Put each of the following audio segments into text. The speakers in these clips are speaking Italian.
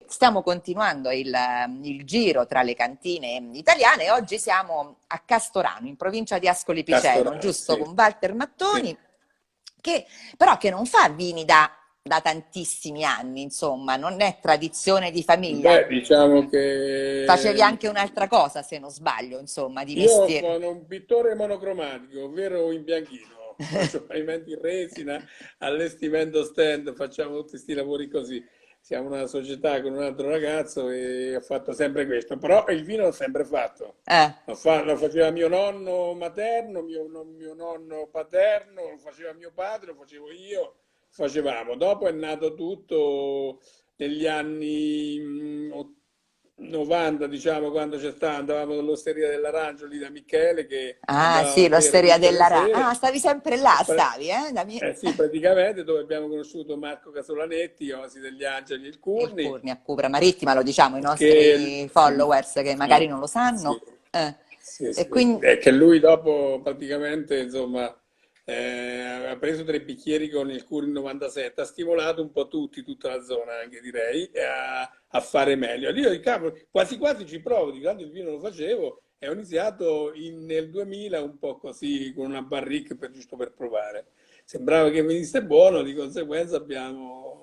Stiamo continuando il giro tra le cantine italiane e oggi siamo a Castorano, in provincia di Ascoli Piceno, Castorano, giusto, sì, con Walter sì. Mattoni, che però che non fa vini da tantissimi anni, insomma, non è tradizione di famiglia. Beh, diciamo Facevi che anche un'altra cosa, se non sbaglio, insomma, di io mestiere. sono un pittore monocromatico, ovvero in bianchino. Faccio pavimenti in resina, allestimento stand, facciamo tutti questi lavori così. Siamo una società con un altro ragazzo e ho fatto sempre questo, però il vino l'ho sempre fatto. Eh. Lo faceva mio nonno materno, mio nonno paterno, lo faceva mio padre, lo facevo io, facevamo. Dopo è nato tutto negli anni 90, diciamo, quando andavamo all'Osteria dell'Arancio lì da Michele, che Ah, andavamo a sì, bere l'osteria tutte le della Ah, sere. stavi sempre E là, stavi, eh? sì, praticamente dove abbiamo conosciuto Marco Casolanetti, Osi degli Angeli e il Il Curni, Curni a Cupra Marittima, lo diciamo ai che nostri followers che magari ah, non lo sì, sanno. sì, E sì. quindi, È che lui dopo praticamente, insomma, ha preso 3 bicchieri con il Curi 97, ha stimolato un po' tutti, tutta la zona anche direi, a fare meglio. Io cavolo, quasi quasi ci provo, di quando il vino lo facevo, e ho iniziato nel 2000 un po' così con una barrique giusto per provare. Sembrava che venisse buono, di conseguenza abbiamo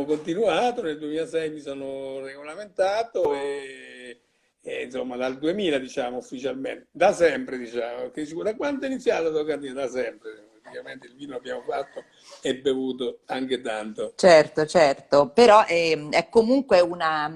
continuato, nel 2006 mi sono regolamentato insomma dal 2000 diciamo ufficialmente, da sempre diciamo, che da quando è iniziato la Toccatina? Da sempre, praticamente il vino abbiamo fatto e bevuto anche tanto. certo, certo, però è comunque una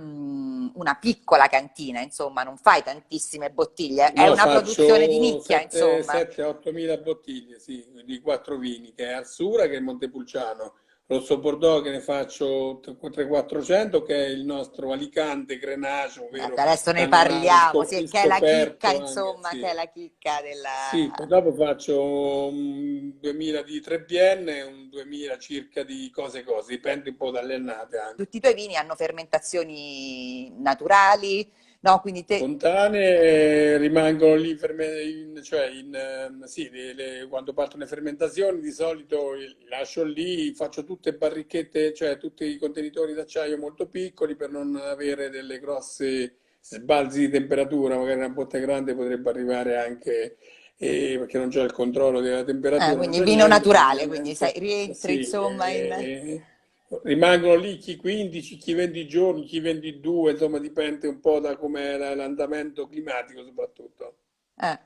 piccola cantina, insomma, non fai tantissime bottiglie, è No, una produzione di faccio nicchia, insomma. 7-8 mila bottiglie, sì, di 4 vini, che è Arsura, che è Montepulciano, Rosso Bordeaux, che ne faccio 300-400, che è il nostro Alicante Grenache, Vabbè, ovvero adesso ne Granato parliamo, sì, che è la chicca, scoperto anche, insomma, che sì. è la chicca Sì, della... poi dopo faccio un 2000 di Trebbienne, un 2000 circa di cose, dipende un po' dalle annate anche. Tutti i tuoi vini hanno fermentazioni naturali, no? Quindi te... Spontanee rimangono lì, cioè sì, quando partono le fermentazioni di solito li lascio lì, faccio tutte barricchette, cioè tutti i contenitori d'acciaio molto piccoli per non avere delle grosse sbalzi di temperatura, magari una botte grande potrebbe arrivare anche, perché non c'è il controllo della temperatura, non quindi c'è vino niente, naturale, quindi praticamente rientri, sì. insomma, in... Rimangono lì chi 15, chi 20 giorni, chi 22, insomma dipende un po' da com'è l'andamento climatico soprattutto. eh.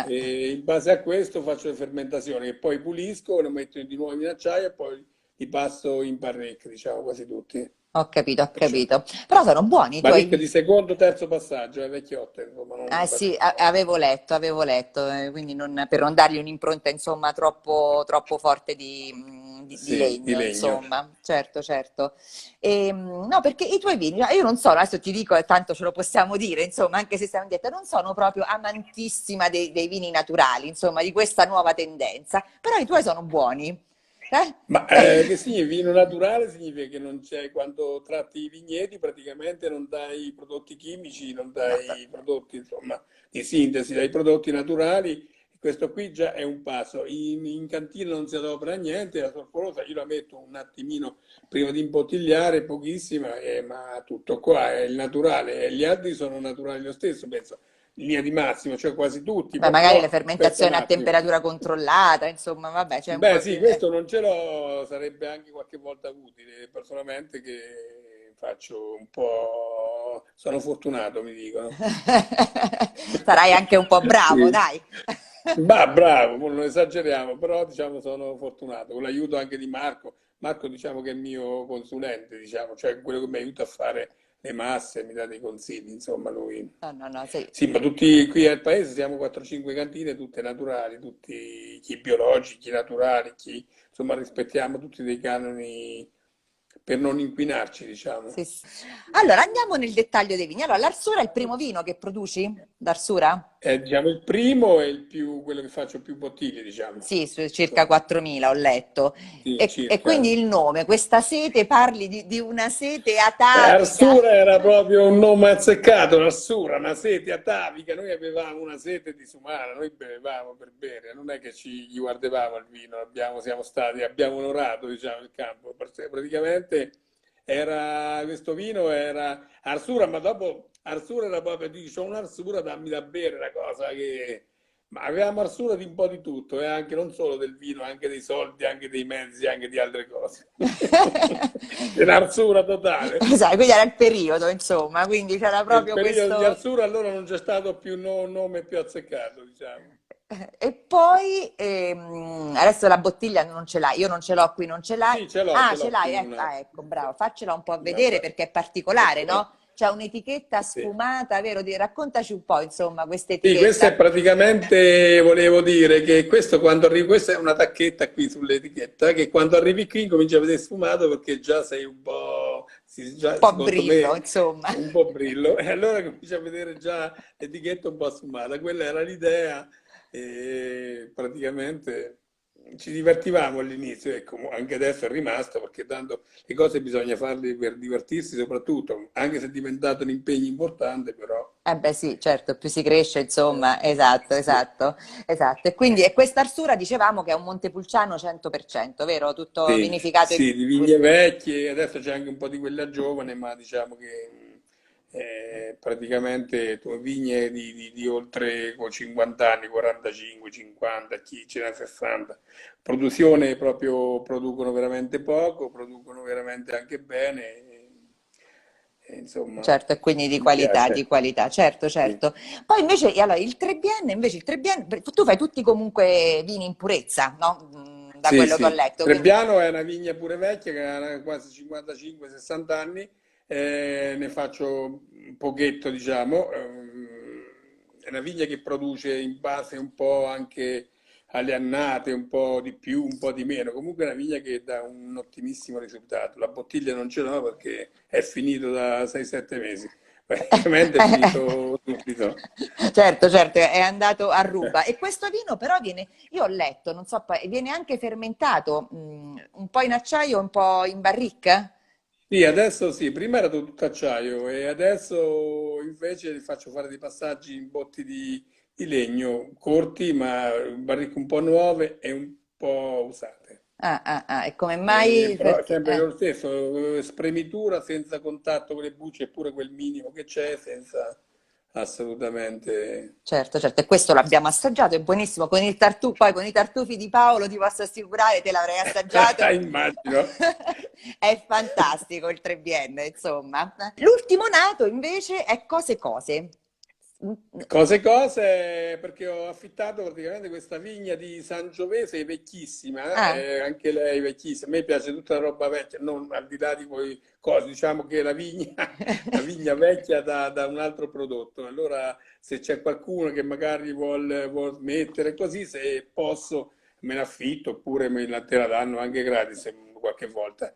E in base a questo faccio le fermentazioni e poi pulisco, lo metto di nuovo in acciaio e poi li passo in barrique, diciamo quasi tutti. Ho capito, ho Perciò. capito. Però sono buoni i Barrique di tuoi... secondo, terzo passaggio, vecchiotte, insomma, Ah non sì, barrique nuove. avevo letto, quindi per non dargli un'impronta insomma troppo forte di Sì, di legno, legno. insomma, certo, certo. No, perché i tuoi vini, io non sono, adesso ti dico, e tanto ce lo possiamo dire, insomma, anche se stiamo in dieta, non sono proprio amantissima dei vini naturali, insomma, di questa nuova tendenza, però i tuoi sono buoni. Eh? Ma che significa vino naturale? Significa che non c'è, quando tratti i vigneti praticamente non dai prodotti chimici, non No, dai prodotti insomma, di sintesi, dai prodotti naturali. Questo qui già è un passo. In cantina non si adopera niente, la solforosa io la metto un attimino prima di imbottigliare, pochissima, ma tutto qua è il naturale. E gli altri sono naturali lo stesso, penso, in linea di massimo, cioè quasi tutti. beh, magari le Aspetta un fermentazioni a attimo. temperatura controllata, insomma, vabbè, c'è un Beh, po' sì, di... questo non ce l'ho, sarebbe anche qualche volta utile, personalmente che faccio un po', sono fortunato, mi dicono. Sarai anche un po' bravo, Sì. dai. Ma bravo, non esageriamo, però diciamo sono fortunato, con l'aiuto anche di Marco. Marco diciamo che è il mio consulente, diciamo, cioè quello che mi aiuta a fare le masse, mi dà dei consigli, insomma lui. No, no, no, sì. Sì, ma tutti qui al paese siamo 4-5 cantine, tutte naturali, tutti chi biologici, chi naturali, chi insomma rispettiamo tutti dei canoni per non inquinarci, diciamo. Sì, sì. Allora, andiamo nel dettaglio dei vini. Allora, l'Arsura è il primo vino che produci? D'Arsura? È, diciamo, il primo è il più, quello che faccio più bottiglie, diciamo. Sì, su circa Insomma, 4.000 ho letto. sì, E quindi circa. il nome, questa sete, parli di una sete atavica. Arsura era proprio un nome azzeccato, Arsura, una sete atavica. Noi avevamo una sete disumana, noi bevevamo per bere, non è che ci gli guardavamo al vino, abbiamo onorato, diciamo, il campo. Praticamente questo vino era Arsura, ma dopo Arsura era proprio, dice, c'ho un'Arsura, dammi da bere, una cosa che... Ma avevamo Arsura di un po' di tutto, anche non solo del vino, anche dei soldi, anche dei mezzi, anche di altre cose. Un'Arsura totale. Esatto, quindi era il periodo, insomma, quindi c'era Nel proprio periodo di questo... Arsura allora non c'è stato più un nome più azzeccato, diciamo. E poi adesso la bottiglia non ce l'hai, io non ce l'ho qui, non ce l'hai. Sì, Ah, ce ce l'ho l'hai, qui ecco, una... ah, ecco, bravo, faccela un po' vedere Vabbè, perché è particolare, eccola. no? C'è un'etichetta Sì. sfumata, vero? Raccontaci un po', insomma, questa Sì, questa è etichetta. praticamente, volevo dire che questo quando arrivi, questa è una tacchetta qui sull'etichetta, che quando arrivi qui cominci a vedere sfumato perché già sei un po', Un già, po' secondo brillo, me, insomma. un po' brillo, e allora cominci a vedere già l'etichetta un po' sfumata. Quella era l'idea e praticamente ci divertivamo all'inizio, ecco, anche adesso è rimasto perché tanto le cose bisogna farle per divertirsi soprattutto, anche se è diventato un impegno importante, però... Eh beh sì, certo, più si cresce, insomma, esatto, sì. esatto, esatto. E quindi e questa arsura dicevamo che è un Montepulciano 100%, vero? Tutto Sì, vinificato in... sì, di vigne vecchie, adesso c'è anche un po' di quella giovane, ma diciamo che praticamente vigne di oltre 50 anni, 45, 50, chi ce n'ha 60. Produzione proprio, producono veramente poco, producono veramente anche bene, insomma, Certo, e quindi mi piace. di qualità, certo, Sì. certo. Poi invece, allora, il Trebbienne, invece il Trebbienne, tu fai tutti comunque vini in purezza, no? Da Sì, quello che ho sì. letto, quindi Trebbiano è una vigna pure vecchia che ha quasi 55-60 anni, ne faccio un pochetto, diciamo. È una vigna che produce in base un po' anche alle annate, un po' di più, un po' di meno. Comunque è una vigna che dà un ottimissimo risultato. La bottiglia non ce l'ho perché è finito da 6-7 mesi. Praticamente è finito subito. certo, certo, è andato a ruba. E questo vino però viene, io ho letto, non so, viene anche fermentato, un po' in acciaio, un po' in barrica? Sì, adesso sì, prima era tutto acciaio e adesso invece faccio fare dei passaggi in botti di legno corti, ma barrique un po' nuove e un po' usate. Ah, ah, ah, e come mai? Però è Perché, sempre lo stesso, spremitura senza contatto con le bucce, eppure quel minimo che c'è, senza assolutamente... certo, certo, e questo l'abbiamo assaggiato, è buonissimo. Con il tartufo, poi con i tartufi di Paolo ti posso assicurare, te l'avrei assaggiato. Immagino. È fantastico il Trebbienne, insomma. L'ultimo nato invece è Cose Cose. Cose cose, perché ho affittato praticamente questa vigna di Sangiovese, è vecchissima, Ah, anche lei vecchissima. A me piace tutta la roba vecchia, non al di là di quei cose, diciamo che la vigna vecchia da un altro prodotto. Allora, se c'è qualcuno che magari vuol smettere così, se posso, me la affitto oppure te la danno anche gratis qualche volta.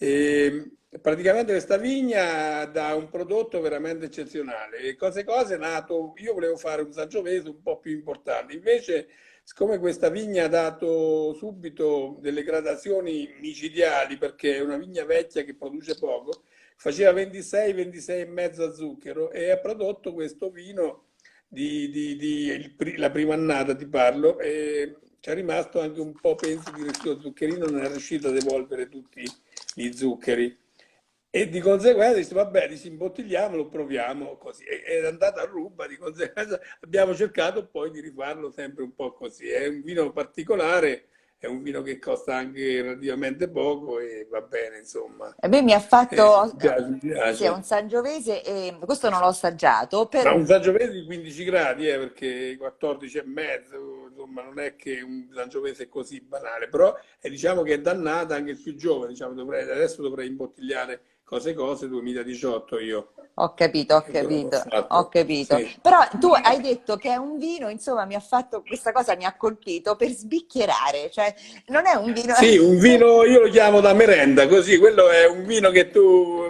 E praticamente questa vigna dà un prodotto veramente eccezionale. E cose è nato, io volevo fare un Sangiovese un po' più importante, invece siccome questa vigna ha dato subito delle gradazioni micidiali, perché è una vigna vecchia che produce poco, faceva 26, 26 e mezzo a zucchero e ha prodotto questo vino la prima annata ti parlo, e c'è rimasto anche un po', penso, di residuo zuccherino, non è riuscito ad evolvere tutti gli zuccheri. E di conseguenza dice, vabbè, disimbottigliamolo, proviamo così. È andata a ruba, di conseguenza abbiamo cercato poi di rifarlo sempre un po' così. È un vino particolare, è un vino che costa anche relativamente poco e va bene, insomma. a me mi ha fatto, Mi piace, mi sì, è un piace. Sangiovese e questo non l'ho assaggiato, Ma però un Sangiovese di 15 gradi, perché 14 e mezzo, insomma, non è che un Sangiovese è così banale, però diciamo che è dannata anche il più giovane, diciamo, adesso dovrei imbottigliare cose 2018 io, ho capito, ho quello che ho capito, ho fatto, capito. sì. Però tu hai detto che è un vino, insomma, mi ha fatto, questa cosa mi ha colpito per sbicchierare, cioè non è un vino... Sì, un vino, io lo chiamo da merenda, così, quello è un vino che tu,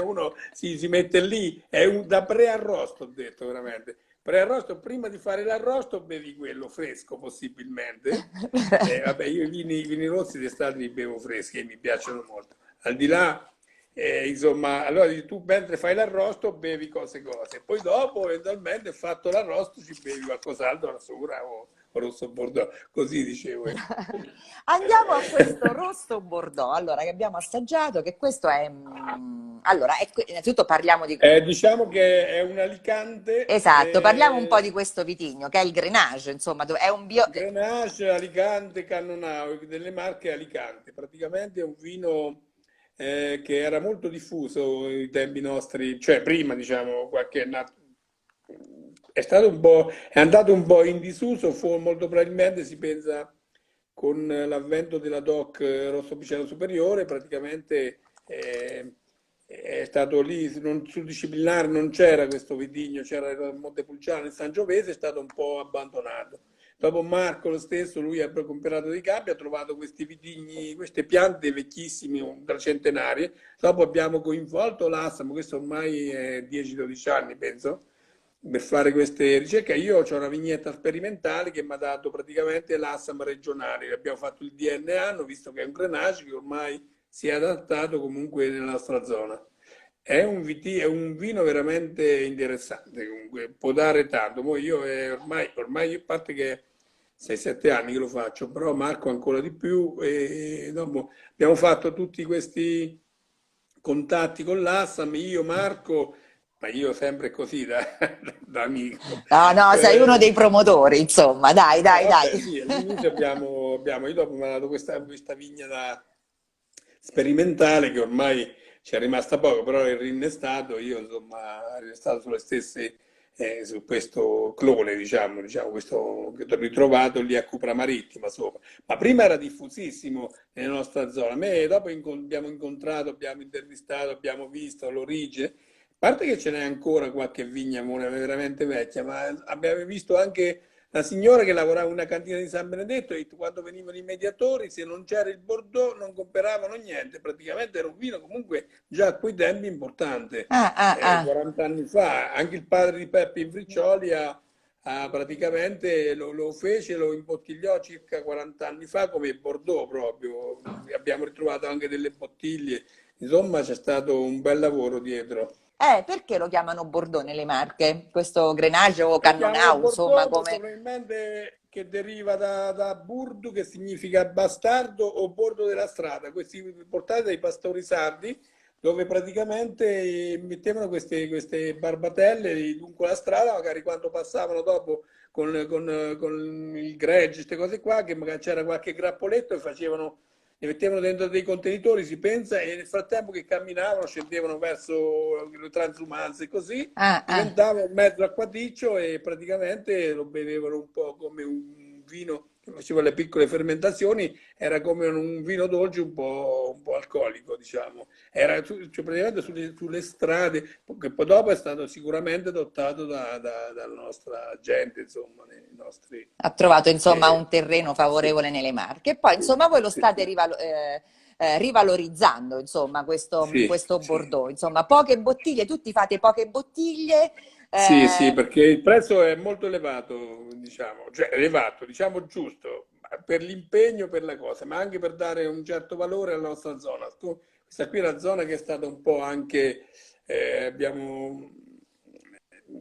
uno si mette lì, da pre-arrosto, ho detto veramente. Prearrosto, prima di fare l'arrosto bevi quello fresco possibilmente. Vabbè, io i vini rossi d'estate li bevo freschi e mi piacciono molto. Al di là, insomma, allora tu mentre fai l'arrosto bevi cose. Poi dopo, eventualmente, fatto l'arrosto, ci bevi qualcos'altro, una sura o rosso bordeaux, così dicevo. Andiamo a questo rosso bordeaux, allora, che abbiamo assaggiato, che questo è... allora, innanzitutto parliamo di... Diciamo che è un Alicante, Esatto, parliamo un po' di questo vitigno, che è il Grenache, insomma, è un bio... Grenache, Alicante, Cannonau, delle Marche Alicante. Praticamente è un vino che era molto diffuso ai tempi nostri, cioè prima, diciamo, è andato un po' in disuso, molto probabilmente si pensa con l'avvento della DOC Rosso Piceno Superiore, praticamente è stato lì, sul disciplinare non c'era questo vitigno, c'era il Montepulciano, il Sangiovese, è stato un po' abbandonato. Dopo Marco lo stesso, lui ha comprato dei campi, ha trovato questi vitigni, queste piante vecchissime, centenarie. Dopo abbiamo coinvolto l'Assam, questo ormai è 10-12 anni, penso, per fare queste ricerche. Io ho una vignetta sperimentale che mi ha dato praticamente l'Assam regionale. Abbiamo fatto il DNA, hanno visto che è un Grenache che ormai si è adattato comunque nella nostra zona. È un vino veramente interessante, comunque può dare tanto. Poi io ormai, a parte che 6-7 anni che lo faccio, però Marco ancora di più. E dopo abbiamo fatto tutti questi contatti con l'Assam, io, Marco, ma io sempre così da amico. No, no, sei uno dei promotori, insomma, dai, dai, Vabbè, dai. sì, all'inizio io dopo mi ha dato questa vigna da sperimentale che ormai ci è rimasta poco, però è rinnestato, io insomma, rinestato sulle stesse, su questo clone, diciamo, questo che ho ritrovato lì a Cupra Marittima sopra. Ma prima era diffusissimo nella nostra zona. A me dopo abbiamo incontrato, abbiamo intervistato, abbiamo visto l'origine. A parte che ce n'è ancora qualche vigna veramente vecchia, ma abbiamo visto anche la signora che lavorava in una cantina di San Benedetto e quando venivano i mediatori, se non c'era il Bordeaux non comperavano niente, praticamente era un vino comunque già a quei tempi importante. Ah, ah, ah. 40 anni fa, anche il padre di Peppe Invriccioli praticamente lo fece, lo imbottigliò circa 40 anni fa come Bordeaux proprio. Abbiamo ritrovato anche delle bottiglie, insomma c'è stato un bel lavoro dietro. Perché lo chiamano Bordeaux nelle Marche? Questo Grenache o Lo chiamano Cannonau, insomma, Bordeaux come... probabilmente che deriva da Burdu, che significa bastardo o bordo della strada, questi portati dai pastori sardi, dove praticamente mettevano queste barbatelle lungo la strada, magari quando passavano dopo con il gregge, queste cose qua, che magari c'era qualche grappoletto e li mettevano dentro dei contenitori, si pensa, e nel frattempo che camminavano scendevano verso le transumanze, così Ah, ah. diventava un mezzo acquaticcio e praticamente lo bevevano un po' come un vino che faceva le piccole fermentazioni, era come un vino dolce un po' alcolico, diciamo. Era cioè, praticamente sulle strade, che poi dopo è stato sicuramente adottato dalla nostra gente, insomma, nei nostri... Ha trovato insomma eh, un terreno sì, favorevole nelle Marche. E poi insomma voi lo sì, state rivalorizzando, insomma, sì, questo sì. Bordeaux. Insomma, poche bottiglie, tutti fate poche bottiglie. Sì, sì, perché il prezzo è molto elevato, diciamo, cioè elevato, diciamo giusto, per l'impegno, per la cosa, ma anche per dare un certo valore alla nostra zona. Questa qui è una zona che è stata un po' anche, abbiamo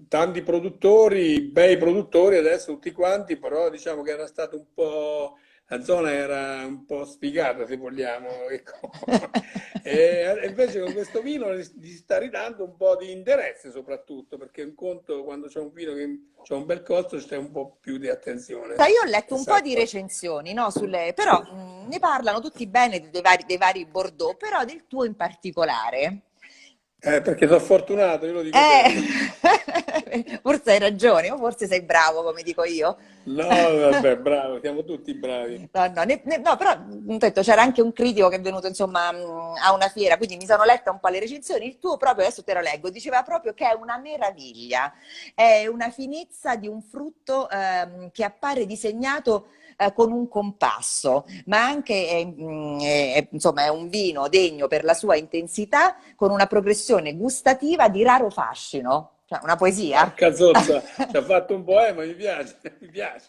tanti produttori, bei produttori adesso tutti quanti, però diciamo che era stato un po', la zona era un po' sfigata se vogliamo, ecco. E invece con questo vino gli sta ridando un po' di interesse soprattutto, perché un conto quando c'è un vino che c'è un bel costo c'è un po' più di attenzione. Io ho letto un po' di Esatto. recensioni, no, però ne parlano tutti bene dei vari Bordeaux, però del tuo in particolare. Perché sono fortunato, io lo dico sempre. Forse hai ragione, o forse sei bravo, come dico io. No, vabbè, bravo, siamo tutti bravi. No, no, no, però ho detto, c'era anche un critico che è venuto insomma a una fiera, quindi mi sono letta un po' le recensioni. Il tuo proprio, adesso te lo leggo, diceva proprio che è una meraviglia, è una finezza di un frutto che appare disegnato con un compasso, ma anche insomma, è un vino degno per la sua intensità, con una progressione gustativa di raro fascino. Cioè, una poesia? Porca zozza, ci ha fatto un poema, mi piace, mi piace.